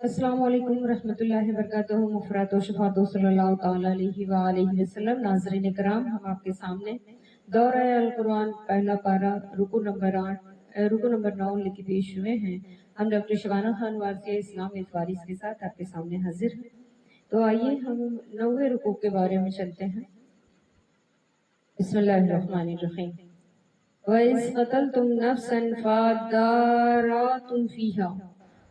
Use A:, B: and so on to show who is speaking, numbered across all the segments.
A: السلام علیکم ورحمۃ اللہ وبرکاتہ۔ مفرات و شفات صلی اللہ تعالیٰ علیہ وآلہ وسلم۔ ناظرین کرام، ہم آپ کے سامنے دورہ القرآن پہلا پارہ رکو نمبر 9 لے کے پیش ہوئے ہیں۔ ہم ڈاکٹر شبانہ خان وارثیہ اسلام الفارس کے ساتھ آپ کے سامنے حاضر ہیں۔ تو آئیے ہم 9ویں رکوع کے بارے میں چلتے ہیں۔ بسم اللہ الرحمن الرحیم۔ وَإِذْ قَتَلْتُمْ نَفْسًا فَادَّارَأْتُمْ فِيهَا،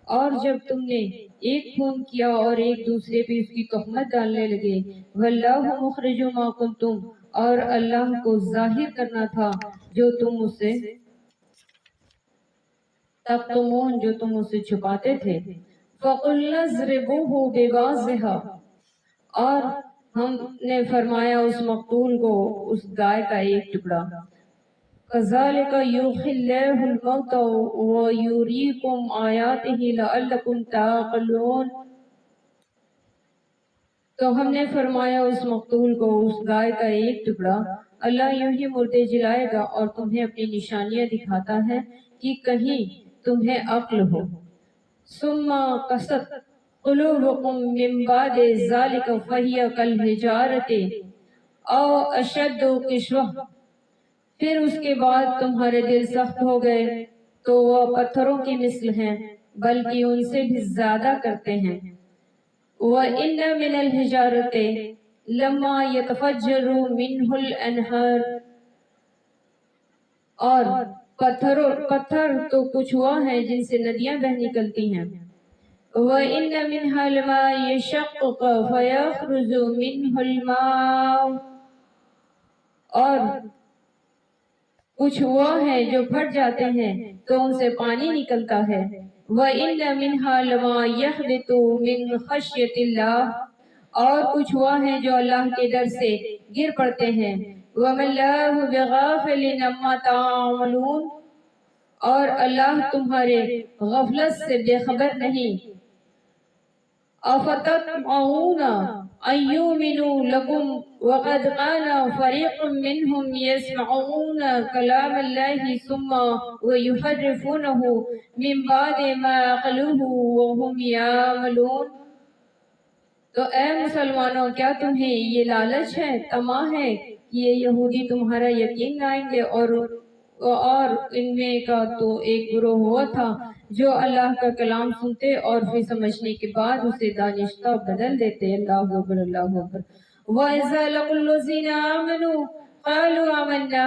A: اور جب تم نے ایک خون کیا اور ایک دوسرے پہ اس کی تہمت ڈالنے لگے۔ وَاللَّهُ مُخْرِجٌ مَا كُنتُمْ، اور اللہ کو ظاہر کرنا تھا جو تم اسے تکتمون، جو تم اسے چھپاتے تھے۔ فَقُلْنَا اضْرِبُوهُ بِبَعْضِهَا، اور ہم نے فرمایا اس مقتول کو اس گائے کا ایک ٹکڑا۔ كَذَلِكَ يُحْيِي اللَّهُ الْمَوْتَى وَيُرِيكُمْ آيَاتِهِ لَعَلَّكُمْ تَعْقِلُونَ، تو ہم نے فرمایا اس مقتول کو اس گائے کا ایک ٹکڑا، اللہ یوں ہی مردے جلائے گا اور تمہیں اپنی نشانیاں دکھاتا ہے کہ کہیں تمہیں عقل ہو۔ ثُمَّ قَسَتْ قُلُوبُكُم مِّن بَعْدِ ذَلِكَ فَهِيَ كَالْحِجَارَةِ أَوْ أَشَدُّ قِسْوَةً، پھر اس کے بعد تمہارے دل سخت ہو گئے تو وہ پتھروں کی مثل ہیں، بلکہ ان سے بھی زیادہ کرتے ہیں۔ وَإِنَّ مِنَ الْحِجَارَةِ لَمَّا يَتَفَجَّرُ مِنْهُ الْأَنْهَارُ، اور پتھر تو کچھ وہ ہیں جن سے ندیاں بہ نکلتی ہیں۔ وَإِنَّ مِنْهَا لَمَا يَشَقَّقُ فَيَخْرُجُ مِنْهُ الْمَاءُ، اور کچھ وہ ہیں جو پھٹ جاتے ہیں تو ان سے پانی نکلتا ہے۔ وَإِنَّ مِنْهَا لَمَا يَهْبِطُ مِنْ خَشْيَةِ اللَّهِ، اور کچھ وہ ہیں جو اللہ کے ڈر سے گر پڑتے ہیں۔ وَمَا اللَّهُ بِغَافِلٍ عَمَّا تَعْمَلُونَ، اور اللہ تمہارے غفلت سے بے خبر نہیں۔ أَفَتَطْمَعُونَ أَن يُؤْمِنُوا لَكُمْ وَقَدْ كَانَ فَرِيقٌ مِّنْهُمْ يَسْمَعُونَ كَلَامَ اللَّهِ ثُمَّ وَيُحَرِّفُونَهُ مِن بَعْدِ مَا عَقَلُوهُ وَهُمْ يَعْلَمُونَ، تو اے مسلمانوں، کیا تمہیں یہ لالچ ہے، طمع ہے کہ یہ یہودی تمہارا یقین لائیں گے؟ اور ان میں کا تو ایک گروہ ہوا تھا جو اللہ کا کلام سنتے اور پھر سمجھنے کے بعد اسے دانستہ بدل دیتے۔ اللہ اکبر، اللہ اکبر۔ وَإِذَا لَقُوا الَّذِينَ آمَنُوا قَالُوا آمَنَّا،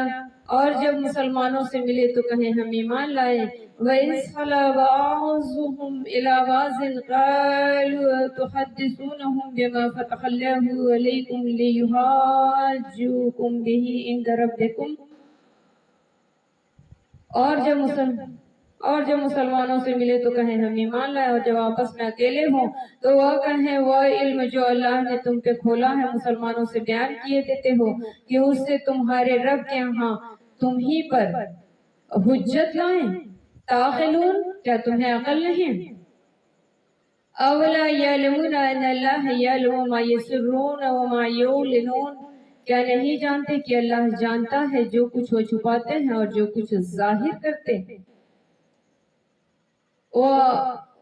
A: اور جب مسلمانوں سے ملے تو کہیں ہم ایمان لائے۔ وَإِذْ خَلَا بَعْضُهُمْ إِلَىٰ بَعْضٍ قَالُوا تُحَدِّثُونَهُم بِمَا فَتَحَ اللَّهُ عَلَيْكُمْ لِيُحَاجُّوكُم بِهِ عِندَ رَبِّكُمْ، اور جب مسلمانوں سے ملے تو کہیں ہم ایمان لائے، اور جب آپس میں اکیلے ہوں تو وہ کہیں وہ علم جو اللہ نے تم پہ کھولا ہے مسلمانوں سے بیان کیے دیتے ہو کہ اس سے تمہارے رب کے ہاں تم ہی پر حجت لائیں۔ تعقلون، کیا تمہیں عقل نہیں؟ اولا یعلمون ان اللہ یعلم ما یسرون وما یعلنون، کیا نہیں جانتے کہ اللہ جانتا ہے جو کچھ وہ چھپاتے ہیں اور جو کچھ ظاہر کرتے ہیں۔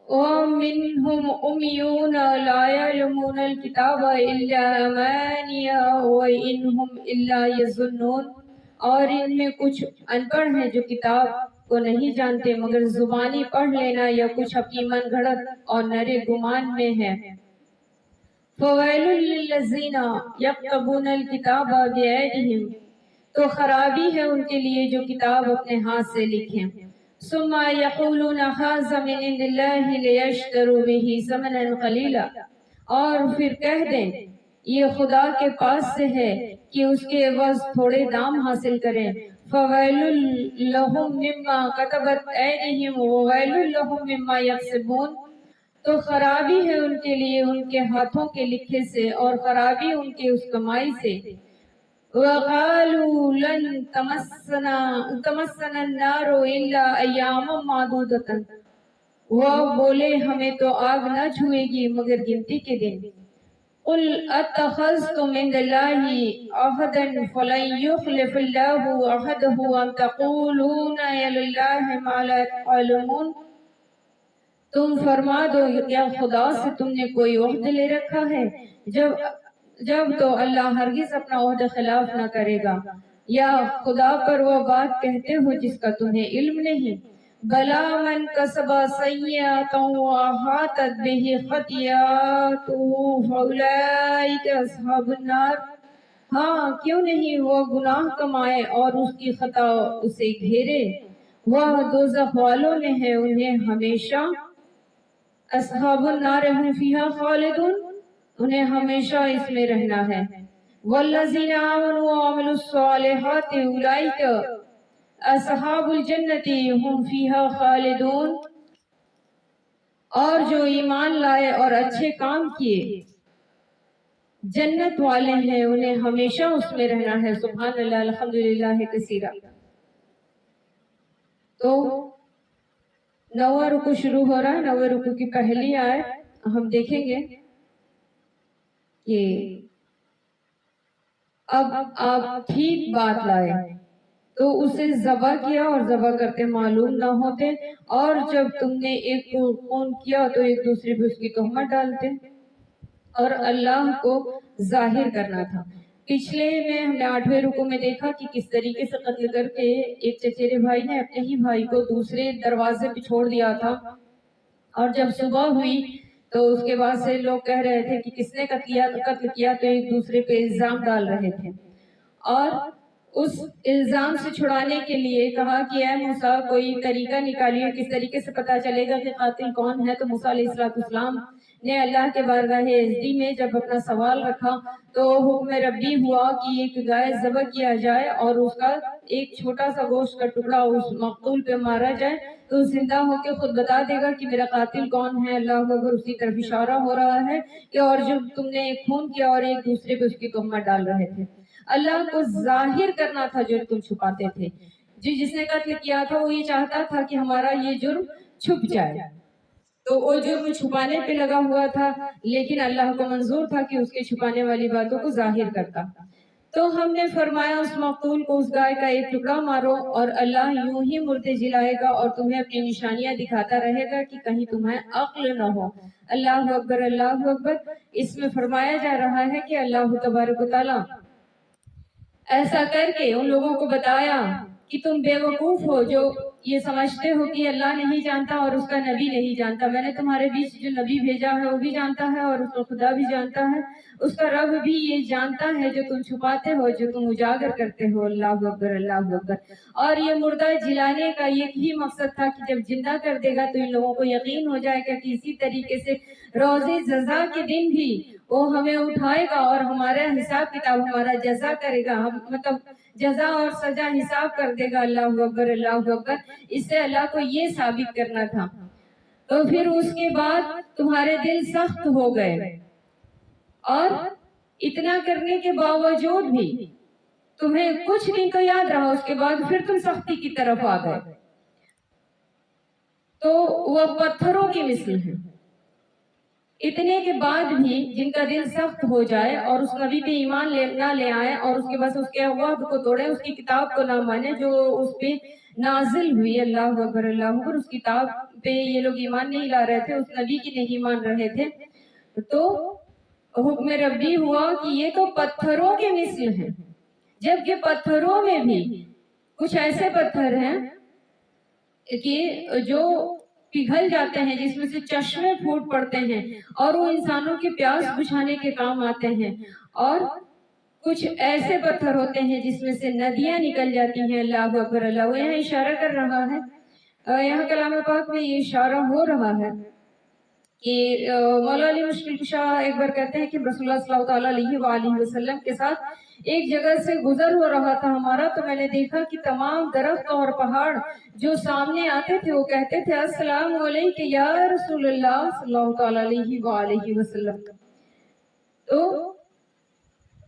A: وَمِنْهُمْ أُمِّيُّونَ لَا يَعْلَمُونَ الْكِتَابَ إِلَّا أَمَانِيَّ وَإِنْ هُمْ إِلَّا يَظُنُّونَ، اور ان میں کچھ ان پڑھ ہیں جو کتاب کو نہیں جانتے مگر زبانی پڑھ لینا یا کچھ اپنی من گھڑت اور نرے گمان میں ہے۔ فَوَيْلٌ لِّلَّذِينَ يَكْتُبُونَ الْكِتَابَ بِأَيْدِيهِمْ، تو خرابی ہے ان کے لیے جو کتاب اپنے ہاتھ سے لکھیں۔ ثُمَّ يَقُولُونَ هَٰذَا مِنْ عِندِ اللَّهِ لِيَشْتَرُوا بِهِ ثَمَنًا قَلِيلًا، اور پھر کہہ دیں یہ خدا کے پاس سے ہے کہ اس کے عوض تھوڑے دام حاصل کریں۔ فَوَيْلٌ لَّهُم مِّمَّا كَتَبَتْ أَيْدِيهِمْ وَوَيْلٌ لَّهُم مِّمَّا يَكْسِبُونَ، تو خرابی ہے ان کے لیے ان کے ہاتھوں کے لکھے سے اور خرابی ان کے اس کمائی سے۔ وَقَالُوا لَن تَمَسَّنَا النَّارُ إِلَّا أَيَّامًا مَّعْدُودَةً، وہ بولے ہمیں تو آگ نہ چھوئے گی مگر گنتی کے دن۔ قُلْ أَتَّخَذْتُمْ عِندَ اللَّهِ عَهْدًا فَلَن يُخْلِفَ اللَّهُ عَهْدَهُ أَمْ تَقُولُونَ عَلَى اللَّهِ مَا لَا تَعْلَمُونَ، तुम फरमा दो क्या खुदा से तुमने कोई ओहद ले रखा है? जब तो अल्लाह हरगिज अपना ओहद खिलाफ न करेगा। या खुदा पर वो बात कहते हो जिसका तुम्हें इल्म नहीं। बला मन कसबा सय्यतन व अहातत बिही खतियातुहु फउलाइका अस्हाबुन नार। हाँ, क्यों नहीं वो गुनाह कमाए और उसकी खता उसे घेरे, वह दोज़ख वालों में है, उन्हें हमेशा अस्हाबुन नार हम फीहा खालिदून, उन्हें हमेशा इसमें रहना है। वल्लज़ीना आमनू व अमिलुस्सालिहाति उलाइका अस्हाबुल जन्नति हम फीहा खालिदून। और जो ईमान लाए और अच्छे काम किए जन्नत वाले हैं, उन्हें हमेशा उसमें रहना है। सुभान अल्लाह, अल्हम्दुलिल्लाह कसीरा। तो नवा रुकू शुरू हो रहा है। नवे रुकू की पहली आयत हम देखेंगे कि अब आप ठीक बात लाए तो उसे ज़बा किया और ज़बा करते मालूम ना होते, और जब तुमने एक को खून किया तो एक दूसरे पे उसकी तोहमत डालते, और अल्लाह को जाहिर करना था। पिछले में हमने 8वें रुकू में देखा कि किस तरीके से कत्ल करके एक चचेरे भाई ने अपने ही भाई को दूसरे दरवाजे पे छोड़ दिया था, और जब सुबह हुई तो उसके बाद से लोग कह रहे थे कि किसने कत्ल किया, तो एक दूसरे पे इल्जाम डाल रहे थे। और उस इल्जाम से छुड़ाने के लिए कहा कि ऐ मूसा कोई तरीका निकालिए, किस तरीके से पता चलेगा कि कातिल कौन है। तो मूसा अलैहिस्सलाम ने अल्लाह के बारगाह इज़्ज़ी में जब अपना सवाल रखा तो हुक्म रब्बी हुआ कि एक गाय ज़बह किया जाए और उसका एक छोटा सा गोश्त का टुकड़ा उस मक़तूल पे मारा जाए, तो जिंदा होकर खुद बता देगा कि मेरा कातिल कौन है। अल्लाह अकबर, उसी तरफ इशारा हो रहा है कि और जो तुमने एक खून किया और एक दूसरे पे उसकी तोहमत डाल रहे थे। अल्लाह को जाहिर करना था जो तुम छुपाते थे। जिसने कत्ल किया था वो ये चाहता था कि हमारा ये जुर्म छुप जाए, तो वो जुर्म छुपाने पे लगा हुआ था, लेकिन अल्लाह को मंजूर था कि उसके छुपाने वाली बातों को जाहिर करता। तो हमने फरमाया उस मकतूल को, उस गाय का एक टुकड़ा मारो, और अल्लाह यूं ही मुर्दे जिलाएगा और तुम्हें अपनी निशानियां दिखाता रहेगा कि कहीं तुम्हें अक्ल न हो। अल्लाह अकबर, अल्लाह अकबर। इसमें फरमाया जा रहा है कि अल्लाह तबारक व तआला ऐसा करके उन लोगों को बताया कि तुम बेवकूफ हो जो ये समझते हो कि अल्लाह नहीं जानता और उसका नबी नहीं जानता। मैंने तुम्हारे बीच जो नबी भेजा है वो भी जानता है और उसका खुदा भी जानता है, उसका रब भी ये जानता है जो तुम छुपाते हो, जो तुम उजागर करते हो। अल्लाह अकबर, अल्लाह अकबर। और ये मुर्दा जिलाने का एक ही मकसद था कि जब जिंदा कर देगा तो इन लोगों को यकीन हो जाएगा कि इसी तरीके से रोज़े जज़ा के दिन भी वो हमें उठाएगा और हमारा हिसाब किताब, हमारा जज़ा करेगा, हम मतलब जज़ा और सजा हिसाब कर देगा। अल्लाह अकबर, अल्लाह अकबर। इससे अल्लाह को ये साबित करना था। तो फिर उसके बाद तुम्हारे दिल सख्त हो गए, और इतना करने के बावजूद भी तुम्हें कुछ दिन तो याद रहा, उसके बाद फिर तुम सख्ती की तरफ आ गए। तो वह पत्थरों की मिसल है। इतने के बाद भी जिनका दिल सख्त हो जाए और उस नबी पे ईमान ना ले आए और उसके बाद उसके वाद को तोड़े, उसकी किताब को ना माने जो उस पे नाजिल हुई। अल्लाह अकबर, अल्लाह अकबर। उस किताब पे ये लोग ईमान नहीं ला रहे थे, उस नबी की नहीं मान रहे थे, तो हुक्म रब्बी हुआ कि ये तो पत्थरों के मिसल है। जबकि पत्थरों में भी कुछ ऐसे पत्थर हैं कि जो पिघल जाते हैं, जिसमें से चश्मे फूट पड़ते हैं और वो इंसानों की प्यास बुझाने के काम आते हैं। और कुछ ऐसे पत्थर होते हैं जिसमें से नदियां निकल जाती हैं। अल्लाह अकबर, अल्लाह। वो यहाँ इशारा कर रहा है, यहाँ कलाम पाक में ये इशारा हो रहा है कि मौला अली मुश्किल कुशा एक बार कहते हैं कि रसूलुल्लाह सल्लल्लाहु अलैहि वसल्लम के साथ एक जगह से गुजर हो रहा था हमारा, तो मैंने देखा कि तमाम दरख्त और पहाड़ जो सामने आते थे वो कहते थे अस्सलाम वालेकुम या रसूलुल्लाह सल्लल्लाहु अलैहि वसल्लम। तो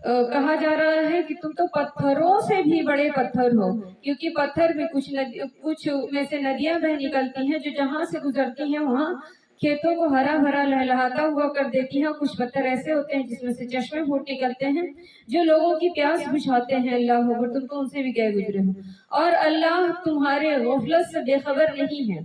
A: कहा जा रहा है कि तुम तो पत्थरों से भी बड़े पत्थर हो, क्योंकि पत्थर में कुछ में से नदियां बह निकलती हैं जो जहां से गुजरती हैं वहां खेतों को हरा भरा लहलहाता हुआ कर देती हैं। कुछ पत्थर ऐसे होते हैं जिसमें से चश्मे फूट निकलते हैं जो लोगों की प्यास बुझाते हैं। अल्लाह अकबर। तुम तो उनसे भी गए गुजरे हो, और अल्लाह तुम्हारे गफलत से बेखबर नहीं है।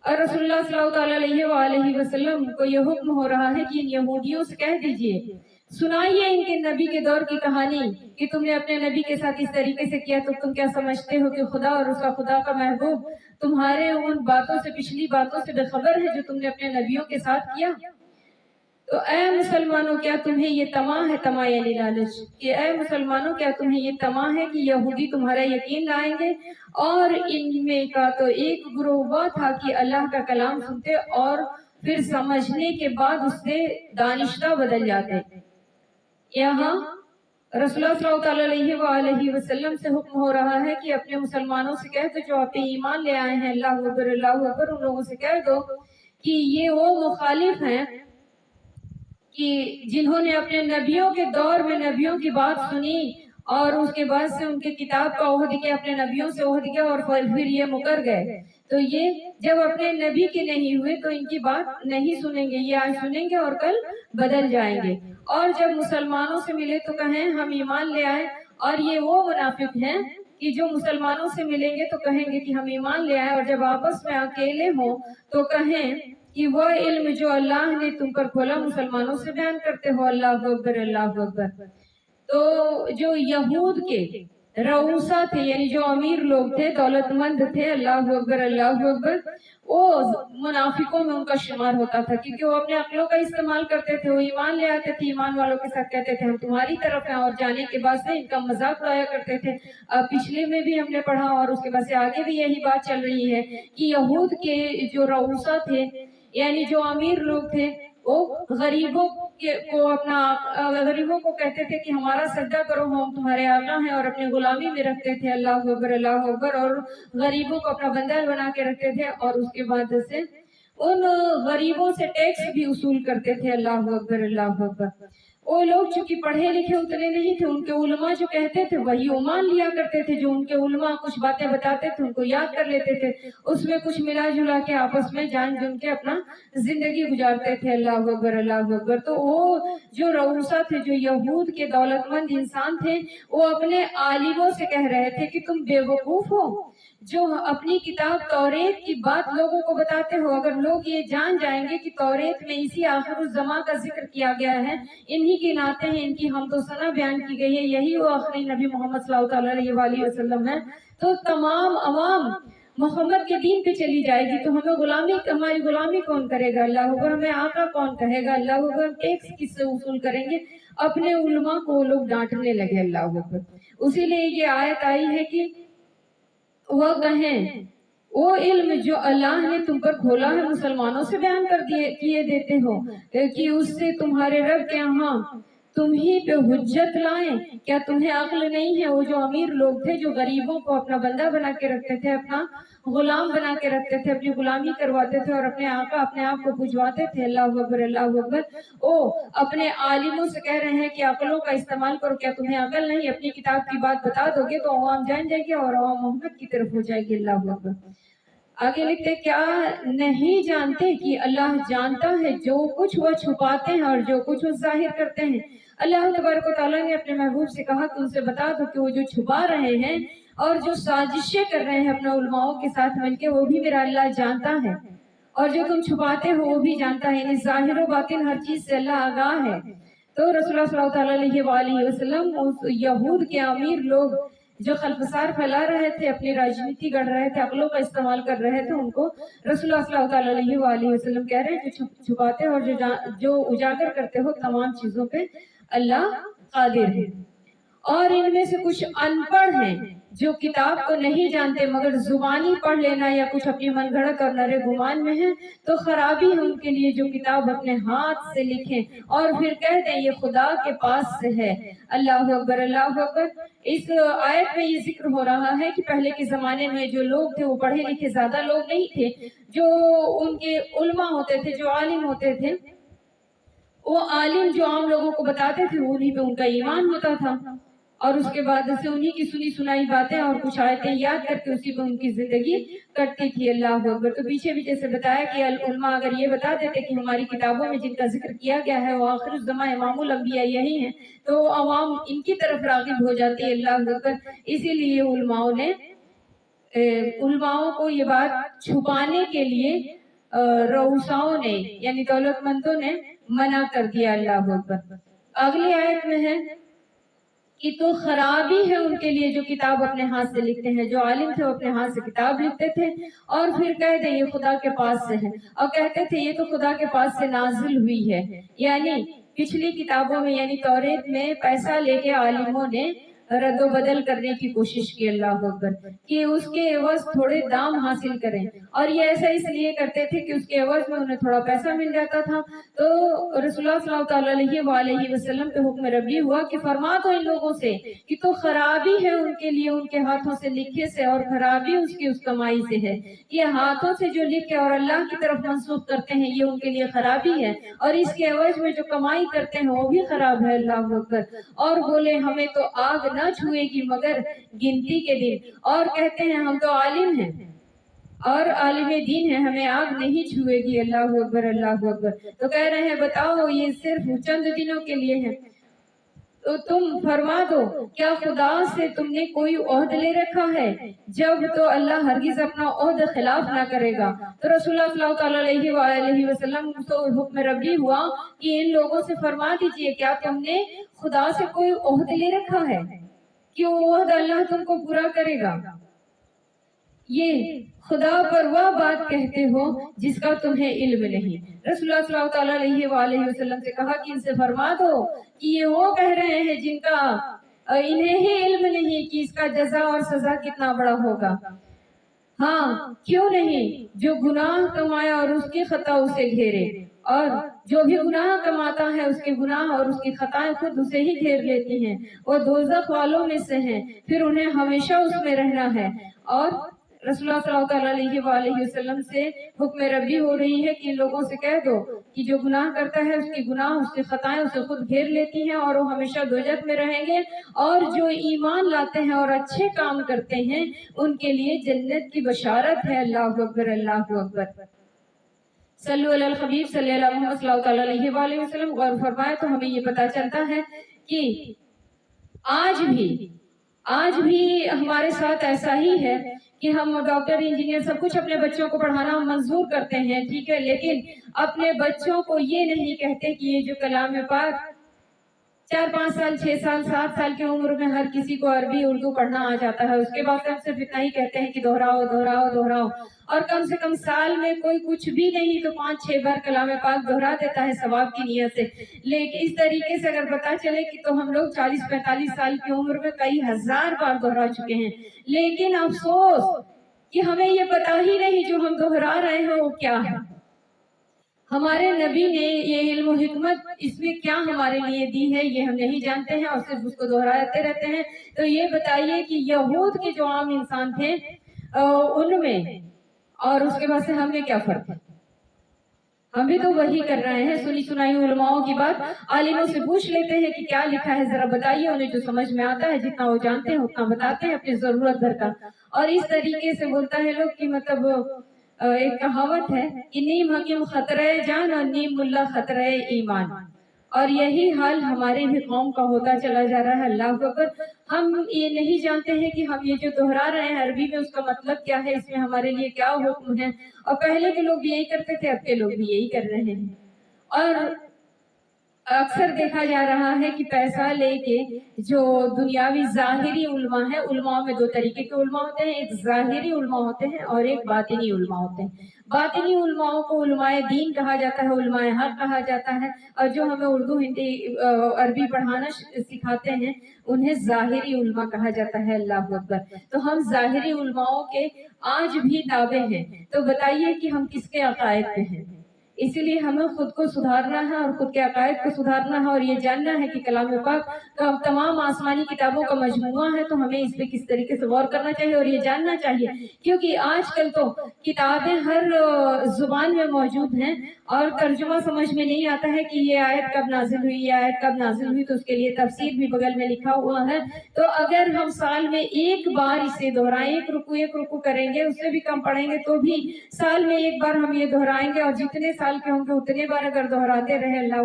A: اور رسول اللہ صلی اللہ علیہ وسلم کو یہ حکم ہو رہا ہے کہ ان یہودیوں سے کہہ دیجئے، سنائیے ان کے نبی کے دور کی کہانی کہ تم نے اپنے نبی کے ساتھ اس طریقے سے کیا تو تم کیا سمجھتے ہو کہ خدا اور اس کا خدا کا محبوب تمہارے ان باتوں سے، پچھلی باتوں سے بے خبر ہے جو تم نے اپنے نبیوں کے ساتھ کیا؟ تو اے مسلمانوں کیا تمہیں یہ طمع ہے، طمع یعنی لالچ، کہ اے مسلمانوں کیا تمہیں یہ طمع ہے کہ یہودی تمہارا یقین لائیں گے؟ اور ان میں کا تو ایک گروہ وہ تھا کہ اللہ کا کلام سنتے اور پھر سمجھنے کے بعد اس سے دانشتہ بدل جاتے۔ یہاں رسول اللہ صلی اللہ علیہ وسلم سے حکم ہو رہا ہے کہ اپنے مسلمانوں سے کہہ دو جو آپ ایمان لے آئے ہیں، اللہ اکبر اللہ اکبر، ان لوگوں سے کہہ دو کہ یہ وہ مخالف ہیں کہ جنہوں نے اپنے نبیوں کے دور میں نبیوں کی بات سنی اور اس کے بعد سے ان کے کتاب کا عہد کیا، اپنے نبیوں سے عہد کیا اور پھر یہ مکر گئے، تو یہ جب اپنے نبی کے نہیں ہوئے تو ان کی بات نہیں سنیں گے، یہ آج سنیں گے اور کل بدل جائیں گے، اور جب مسلمانوں سے ملے تو کہیں ہم ایمان لے آئے، اور یہ وہ منافق ہیں کہ جو مسلمانوں سے ملیں گے تو کہیں گے کہ ہم ایمان لے آئے، اور جب آپس میں اکیلے ہوں تو کہیں کہ وہ علم جو اللہ نے تم پر کھولا مسلمانوں سے بیان کرتے ہو، اللہ اکبر اللہ اکبر۔ تو جو یہود کے رؤسا تھے، یعنی جو امیر لوگ تھے، دولت مند تھے، اللہ اکبر اللہ اکبر، وہ منافقوں میں ان کا شمار ہوتا تھا، کیونکہ وہ اپنے عقلوں کا استعمال کرتے تھے، وہ ایمان لے آتے تھے، ایمان والوں کے ساتھ کہتے تھے ہم تمہاری طرف ہیں، اور جانے کے بعد سے ان کا مذاق اڑایا کرتے تھے۔ پچھلے میں بھی ہم نے پڑھا اور اس کے بعد سے آگے بھی یہی بات چل رہی ہے کہ یہود کے جو رؤسا تھے، یعنی جو امیر لوگ تھے، وہ غریبوں کو کہتے تھے کہ ہمارا سجدہ کرو، ہم تمہارے آقا ہیں، اور اپنے غلامی میں رکھتے تھے، اللہ اکبر اللہ اکبر، اور غریبوں کو اپنا بندہ بنا کے رکھتے تھے، اور اس کے بعد سے ان غریبوں سے ٹیکس بھی وصول کرتے تھے، اللہ اکبر اللہ اکبر۔ وہ لوگ چونکہ پڑھے لکھے اتنے نہیں تھے، ان کے علماء جو کہتے تھے وہی مان لیا کرتے تھے، جو ان کے علماء کچھ باتیں بتاتے تھے ان کو یاد کر لیتے تھے، اس میں کچھ ملا جلا کے آپس میں جان جن کے اپنا زندگی گزارتے تھے، اللہ اکبر اللہ اکبر۔ تو وہ جو رؤسا تھے، جو یہود کے دولت مند انسان تھے، وہ اپنے عالموں سے کہہ رہے تھے کہ تم بے وقوف ہو جو اپنی کتاب توریت کی بات لوگوں کو بتاتے ہو، اگر لوگ یہ جان جائیں گے کہ توریت میں اسی آخر الزمان کا ذکر کیا گیا ہے، انہی کی نعتیں ہیں، ان کی حمد و ثنا بیان کی گئی ہے، یہی وہ آخری نبی محمد صلی اللہ علیہ وسلم ہے، تو تمام عوام محمد کے دین پہ چلی جائے گی، تو ہماری غلامی کون کرے گا، اللہ اکبر، ہمیں آقا کون کہے گا، اللہ اکبر، ٹیکس کس سے وصول کریں گے؟ اپنے علماء کو وہ لوگ ڈانٹنے لگے، اللہ اکبر۔ اسی لیے یہ آیت آئی ہے کہ وہ کہیں وہ علم جو اللہ نے تم پر کھولا ہے مسلمانوں سے بیان کیے دیتے ہو کہ اس سے تمہارے رب کے ہاں تم ہی پہ حجت لائیں، کیا تمہیں عقل نہیں ہے؟ وہ جو امیر لوگ تھے جو غریبوں کو اپنا بندہ بنا کے رکھتے تھے، اپنا غلام بنا کے رکھتے تھے، اپنی غلامی کرواتے تھے اور اپنے آقا اپنے آپ کو پجواتے تھے، اللہ اکبر اللہ اکبر، وہ اپنے عالموں سے کہہ رہے ہیں کہ عقلوں کا استعمال کرو، کیا تمہیں عقل نہیں؟ اپنی کتاب کی بات بتا دو گے تو عوام جان جائے گی اور عوام محمد کی طرف ہو جائے گی، اللہ اکبر۔ آگے لکھتے کیا نہیں جانتے کہ اللہ جانتا ہے جو کچھ وہ چھپاتے ہیں اور جو کچھ وہ ظاہر کرتے ہیں۔ اللہ تبارک و تعالیٰ نے اپنے محبوب سے کہا کہ ان سے بتا دو کہ وہ جو چھپا رہے ہیں اور جو سازشیں کر رہے ہیں اپنے علماؤں کے ساتھ مل کے، وہ بھی میرا اللہ جانتا ہے، اور جو تم چھپاتے ہو وہ بھی جانتا ہے، یعنی ظاہر و باطن ہر چیز سے اللہ آگاہ ہے۔ تو رسول اللہ صلی اللہ علیہ وسلم اس یہود کے امیر لوگ جو خلفسار پھیلا رہے تھے، اپنی راجنیتی گڑھ رہے تھے، عقلوں کا استعمال کر رہے تھے، ان کو رسول اللہ صلی اللہ علیہ وسلم کہہ رہے ہیں جو چھپاتے اور جو اجاگر کرتے ہو تمام چیزوں پہ اللہ قادر ہے۔ اور ان میں سے کچھ ان پڑھ ہیں جو کتاب کو نہیں جانتے مگر زبانی پڑھ لینا یا کچھ اپنی من گھڑت اور نرے گمان میں ہیں، تو خرابی ہے ان کے لیے جو کتاب اپنے ہاتھ سے لکھیں اور پھر کہہ دیں یہ خدا کے پاس سے ہے، اللہ اکبر اللہ اکبر۔ اس آیت میں یہ ذکر ہو رہا ہے کہ پہلے کے زمانے میں جو لوگ تھے وہ پڑھے لکھے زیادہ لوگ نہیں تھے، جو ان کے علماء ہوتے تھے، جو عالم ہوتے تھے، وہ عالم جو عام لوگوں کو بتاتے تھے انہی پہ ان کا ایمان ہوتا تھا، اور اس کے بعد سے انہی کی سنی سنائی باتیں اور کچھ آیتیں یاد کر کے اسی پہ ان کی زندگی کٹتی تھی، اللہ اکبر۔ تو پیچھے بھی جیسے بتایا کہ علماء اگر یہ بتا دیتے کہ ہماری کتابوں میں جن کا ذکر کیا گیا ہے وہ آخر الزمان امام الانبیاء یہی ہیں، تو عوام ان کی طرف راغب ہو جاتی ہے، اللہ اکبر۔ اسی لیے علماء کو یہ بات چھپانے کے لیے रऊसाओं ने यानी दौलतमंदों ने मना कर दिया। अल्लाह अकबर। अगली आयत में है कि तो खराबी है उनके लिए जो किताब अपने हाथ से लिखते हैं। जो आलिम थे वो अपने हाथ से किताब लिखते थे और फिर कहते ये खुदा के पास से है और कहते थे ये तो खुदा के पास से नाजिल हुई है। यानी पिछली किताबों में यानी तौरेत में पैसा लेके आलिमों ने रद्दो बदल करने की कोशिश की। अल्लाह अकबर। कि उसके एवज थोड़े दाम हासिल करें और ये ऐसा इसलिए करते थे कि उसके एवज में उन्हें थोड़ा पैसा मिल जाता था। तो रसूलुल्लाह सल्लल्लाहु अलैहि वसल्लम पे हुक्म रब्बी हुआ कि फरमा दो इन लोगों से कि तो खराबी है उनके लिए उनके हाथों से लिखे से और खराबी उसकी उस कमाई से है। ये हाथों से जो लिख के और अल्लाह की तरफ मंसूब करते हैं ये उनके लिए खराबी है और इसके एवज में जो कमाई करते हैं वो भी खराब है। अल्लाह अकबर। और बोले हमें तो आग न छुएगी मगर गिनती के दिन। और कहते हैं हम तो आलिम हैं और आलिम दीन है हमें आग नहीं छुएगी। अल्लाह अकबर अल्लाह अकबर। तो कह रहे हैं बताओ ये सिर्फ चंद दिनों के लिए है तो तुम फरमा दो क्या खुदा से तुमने कोई ओहद ले रखा है? जब तो अल्लाह हरगिज अपना ओहद खिलाफ ना करेगा। तो रसूलुल्लाह सल्लल्लाहु अलैहि वसल्लम को हुक्म रब्बी हुआ कि इन लोगों से फरमा दीजिए क्या तुमने खुदा से कोई ओहद ले रखा है कि वो ओहद अल्लाह तुमको पूरा करेगा? ये खुदा पर वह बात कहते हो जिसका तुम्हें इल्म नहीं। रसूलुल्लाह सल्लल्लाहु अलैहि वसल्लम से कहा कि इनसे फरमा दो कि ये वो कह रहे हैं जिनका इन्हें ही इल्म नहीं कि इसका जजा और सजा कितना बड़ा होगा। हाँ क्यों नहीं, जो गुनाह कमाए और उसकी खता उसे घेरे और जो भी गुनाह कमाता है उसके गुनाह और उसकी खताएं खुद उसे ही घेर लेती हैं। वो दोज़ख वालों में से हैं फिर उन्हें हमेशा उसमें रहना है। और रसूलुल्लाह सल्लल्लाहु अलैहि वसल्लम से हुक्म रब्बी हो रही है कि इन लोगों से कह दो कि जो गुनाह करता है उसके गुनाह उसकी खताएं उसे खुद घेर लेती हैं और वो हमेशा दोजख में रहेंगे। और जो ईमान लाते हैं और अच्छे काम करते हैं उनके लिए जन्नत की बशारत है। अल्लाह अकबर अल्लाह अकबर। सल्लल्लाहु अलैहि हबीब सल्लल्लाहु अलैहि वसल्लम। गौर फरमाए तो हमें ये पता चलता है कि आज भी हमारे साथ ऐसा ही है कि हम डॉक्टर इंजीनियर सब कुछ अपने बच्चों को पढ़ाना हम मंजूर करते हैं, ठीक है, लेकिन अपने बच्चों को ये नहीं कहते कि ये जो कलाम पाक 4-5 साल 6 साल 7 साल की उम्र में हर किसी को अरबी उर्दू पढ़ना आ जाता है। उसके बाद हम सिर्फ इतना ही कहते हैं कि दोहराओ दोहराओ दोहराओ और कम से कम साल में कोई कुछ भी नहीं तो 5-6 बार कलाम पाक दोहरा देता है सवाब की नियत से। लेकिन इस तरीके से अगर पता चले कि तो हम लोग 40-45 साल की उम्र में कई हजार बार दोहरा चुके हैं। लेकिन अफसोस कि हमें ये पता ही नहीं जो हम दोहरा रहे हैं वो क्या है। हमारे नबी ने ये इल्म हिकमत इसमें क्या हमारे लिए दी है ये हम नहीं जानते हैं और सिर्फ उसको दोहराते रहते हैं। तो ये बताइए कि यहूद के जो आम इंसान थे उनमें और उसके बाद से हमें क्या फर्क है? हम भी तो वही कर रहे हैं। सुनी सुनाई उलमाओं की बात आलिमों से पूछ लेते हैं कि क्या लिखा है जरा बताइए। उन्हें जो समझ में आता है जितना वो जानते हैं उतना बताते हैं अपनी जरूरत भर का। और इस तरीके से बोलता है लोग कि मतलब एक कहावत है कि नीम हकीम खतरे जान और नीम मुल्ला खतरे ईमान। और यही हाल हमारे भी कौम का होता चला जा रहा है। अल्लाह अकबर। हम ये नहीं जानते हैं कि हम ये जो दोहरा रहे हैं अरबी में उसका मतलब क्या है, इसमें हमारे लिए क्या हुक्म है। और पहले के लोग भी यही करते थे, अब के लोग भी यही कर रहे हैं। और अक्सर देखा जा रहा है कि पैसा लेके जो दुनियावी जाहिरी उल्मा है, उल्माओं में दो तरीके के उल्मा होते हैं, एक जाहिरी उल्मा होते हैं और एक बातिनी उल्मा होते हैं। बातिनी उल्माओं को उल्माए दीन कहा जाता है, उल्माए हक कहा जाता है। और जो हमें उर्दू हिंदी अरबी पढ़ाना सिखाते हैं उन्हें जाहिरी उल्मा कहा जाता है। अल्लाह अकबर। तो हम जाहिरी उल्माओं के आज भी ताबे हैं। तो बताइए कि हम किसके अकायद पे हैं। इसीलिए हमें खुद को सुधारना है और खुद के अकायद को सुधारना है और ये जानना है कि कलाम पाक का तमाम आसमानी किताबों का मजमूआ है। तो हमें इस पे किस तरीके से गौर करना चाहिए और ये जानना चाहिए क्योंकि आजकल तो किताबें हर जुबान में मौजूद हैं और तर्जुमा समझ में नहीं आता है कि ये आयत कब नाजिल हुई, ये आयत कब नाजिल हुई। तो उसके लिए तफसीर भी बगल में लिखा हुआ है। तो अगर हम साल में एक बार इसे दोहराएं, एक रुकू करेंगे, उससे भी कम पढ़ेंगे तो भी साल में एक बार हम ये दोहराएंगे और जितने साल साल के होंगे उतने बार अगर दोहराते रहे अल्लाह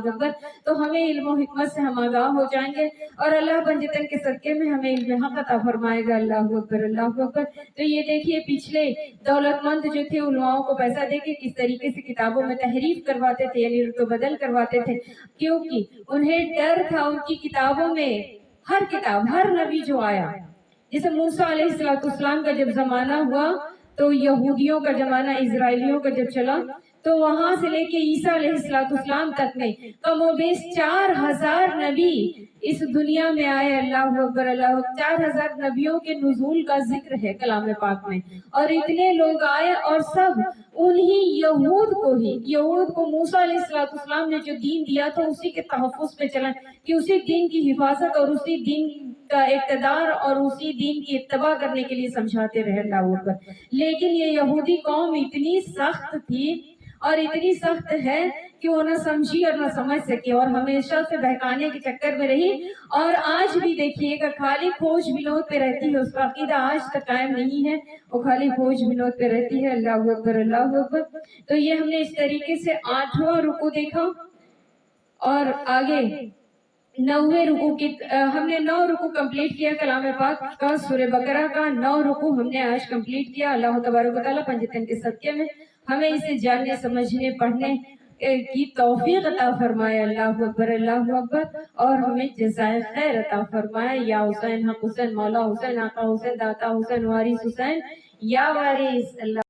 A: अकबर, तो हमें इल्म और हिकमत से हम आगाह हो जाएंगे और अल्लाह पंजतन के सदके में हमें इल्म हक अता फरमाएगा। अल्लाह अकबर। तो ये देखिए पिछले दौलतमंद जो थे उलमाओं को पैसा देके किस तरीके से किताबों में तहरीफ करवाते थे, यानी तो बदल करवाते थे, क्योंकि उन्हें डर था उनकी किताबों में हर किताब, हर नबी जो आया, जैसे मूसा अलैहिस्सलाम का जब जमाना हुआ तो यहूदियों का जमाना, इजराइलियों का जब चला, तो वहां से लेके ईसा अलैहिस्सलाम तक में कमोबेश 4000 नबी इस दुनिया में आए। अल्लाह अकबर। 4000 नबियों के नुज़ूल का जिक्र है कलाम पाक में, और इतने लोग आए और सब उन्हीं यहूद को मूसा अलैहिस्सलाम ने जो दीन दिया था उसी के तहफ़्फ़ुज़ पे चला, कि उसी दीन की हिफाजत और उसी दीन का इक़्तिदार और उसी दीन की इत्तबा करने के लिए समझाते रहे। अल्लाह अकबर। लेकिन ये यहूदी कौम इतनी सख्त थी और इतनी सख्त है कि वो न समझी और न समझ सके, और हमेशा से बहकाने के चक्कर में रही। और आज भी देखिएगा खाली खोज बिनोद पे रहती है, उसका अकीदा आज तक कायम नहीं है, वो खाली खोज बिनोद पे रहती है। अल्लाह अकबर, अल्लाह अकबर। तो ये हमने इस तरीके से 8वां रुकू देखा, और आगे 9वें रुकू की हमने 9 रुकू कंप्लीट किया कलाम पाक का। सूरह बकरा का 9 रुकू हमने आज कंप्लीट किया। अल्लाह तबारक व तआला पंजतन के सदके में हमें इसे जानने, समझने, पढ़ने की तौफीक अता फरमाए। अल्लाह अकबर, अल्लाह अकबर। और हमें जज़ाए खैर अता फरमाए। या हुसैन, हक हुसैन, मौला हुसैन, आका हुसैन, दाता हुसैन, वारिस हुसैन, या वारिस। अल्लाह